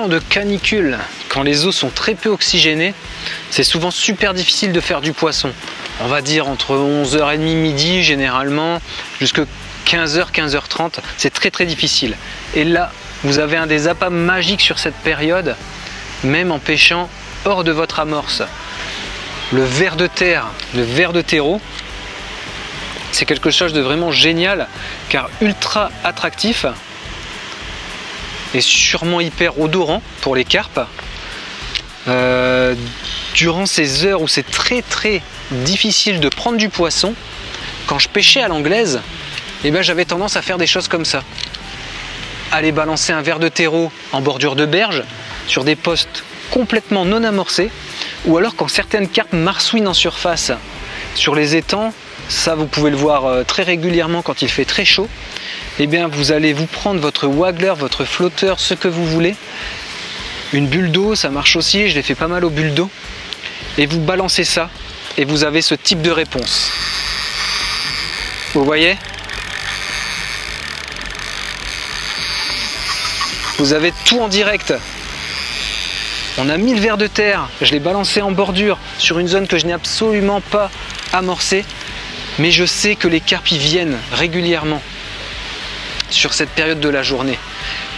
temps de canicule, quand les eaux sont très peu oxygénées, c'est souvent super difficile de faire du poisson. On va dire entre 11h30 midi généralement, jusqu'à 15h, 15h30, c'est très difficile. Et là, vous avez un des appâts magiques sur cette période, même en pêchant hors de votre amorce. Le ver de terre, le ver de terreau, c'est quelque chose de vraiment génial, car ultra attractif et sûrement hyper odorant pour les carpes. Durant ces heures où c'est très difficile de prendre du poisson, quand je pêchais à l'anglaise, eh ben, j'avais tendance à faire des choses comme ça. Aller balancer un ver de terreau en bordure de berge, sur des postes complètement non amorcés, ou alors quand certaines carpes marsouinent en surface sur les étangs, ça vous pouvez le voir très régulièrement quand il fait très chaud, eh bien vous allez vous prendre votre waggler, votre flotteur, ce que vous voulez, une bulle d'eau, ça marche aussi, je l'ai fait pas mal aux bulles d'eau, et vous balancez ça, et vous avez ce type de réponse. Vous voyez ? Vous avez tout en direct. On a mis le ver de terre, je l'ai balancé en bordure sur une zone que je n'ai absolument pas amorcée, mais je sais que les carpes y viennent régulièrement sur cette période de la journée.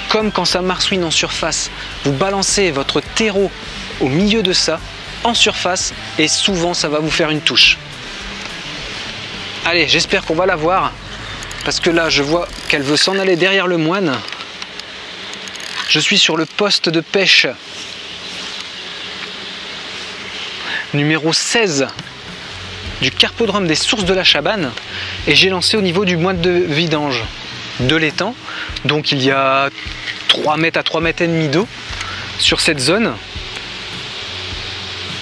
Comme quand ça marsouine en surface, vous balancez votre terreau au milieu de ça, en surface, et souvent ça va vous faire une touche. Allez, j'espère qu'on va la voir, parce que là je vois qu'elle veut s'en aller derrière le moine. Je suis sur le poste de pêche numéro 16 du carpodrome des sources de la Chabanne, et j'ai lancé au niveau du moine de vidange de l'étang. Donc il y a 3 mètres à 3 mètres et demi d'eau sur cette zone.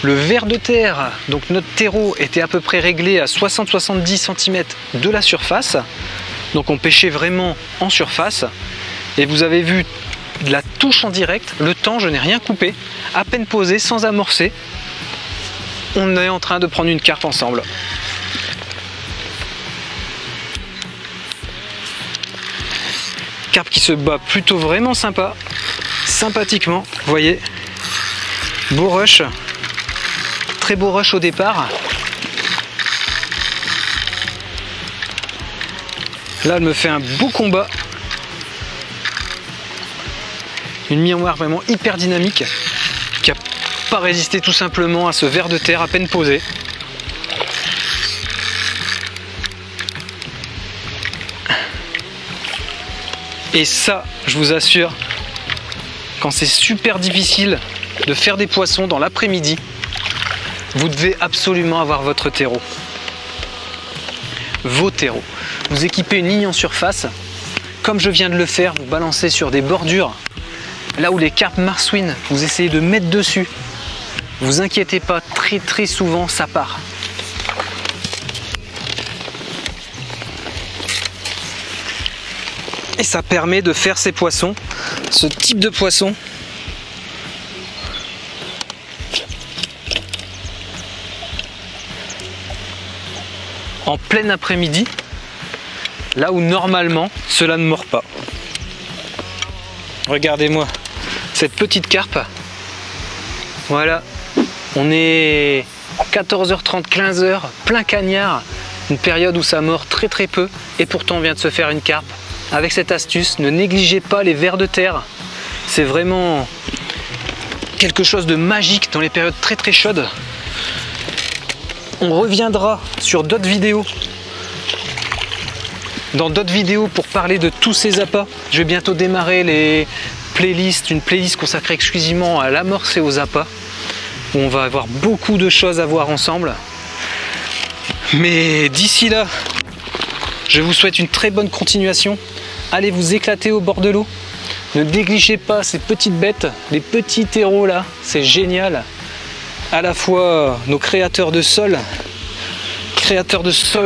Le ver de terre, donc notre terreau, était à peu près réglé à 60-70 cm de la surface. Donc on pêchait vraiment en surface. Et vous avez vu de la touche en direct. Le temps, je n'ai rien coupé, à peine posé, sans amorcer. On est en train de prendre une carpe ensemble. Carpe qui se bat plutôt vraiment sympathiquement, vous voyez. Beau rush, très beau rush au départ. Là, elle me fait un beau combat. Une miroir vraiment hyper dynamique qui n'a pas résisté tout simplement à ce ver de terre à peine posé. Et ça, je vous assure, quand c'est super difficile de faire des poissons dans l'après-midi, vous devez absolument avoir votre terreau. Vos terreaux. Vous équipez une ligne en surface, comme je viens de le faire, vous balancez sur des bordures, là où les carpes marsouinent, vous essayez de mettre dessus. Vous inquiétez pas, très souvent ça part. Et ça permet de faire ces poissons, ce type de poisson. En plein après-midi, là où normalement cela ne mord pas. Regardez-moi cette petite carpe. Voilà, on est 14h30, 15h, plein cagnard, une période où ça mord très peu, et pourtant on vient de se faire une carpe. Avec cette astuce, ne négligez pas les vers de terre. C'est vraiment quelque chose de magique dans les périodes très chaudes. On reviendra sur d'autres vidéos, dans d'autres vidéos pour parler de tous ces appâts. Je vais bientôt démarrer les playlists, une playlist consacrée exclusivement à l'amorce et aux appâts, où on va avoir beaucoup de choses à voir ensemble. Mais d'ici là, je vous souhaite une très bonne continuation. Allez vous éclater au bord de l'eau. Ne négligez pas ces petites bêtes, les petits terreaux là, c'est génial. À la fois nos créateurs de sol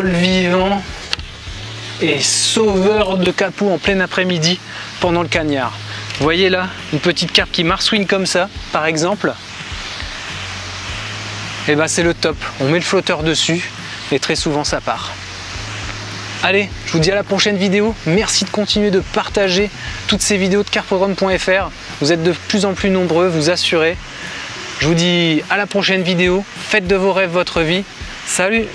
vivants et sauveurs de capots en plein après-midi pendant le cagnard. Vous voyez là, une petite carpe qui marsouine comme ça, par exemple. Et ben c'est le top. On met le flotteur dessus et très souvent ça part. Allez, je vous dis à la prochaine vidéo. Merci de continuer de partager toutes ces vidéos de carprogram.fr. Vous êtes de plus en plus nombreux, vous assurez. Je vous dis à la prochaine vidéo. Faites de vos rêves votre vie. Salut!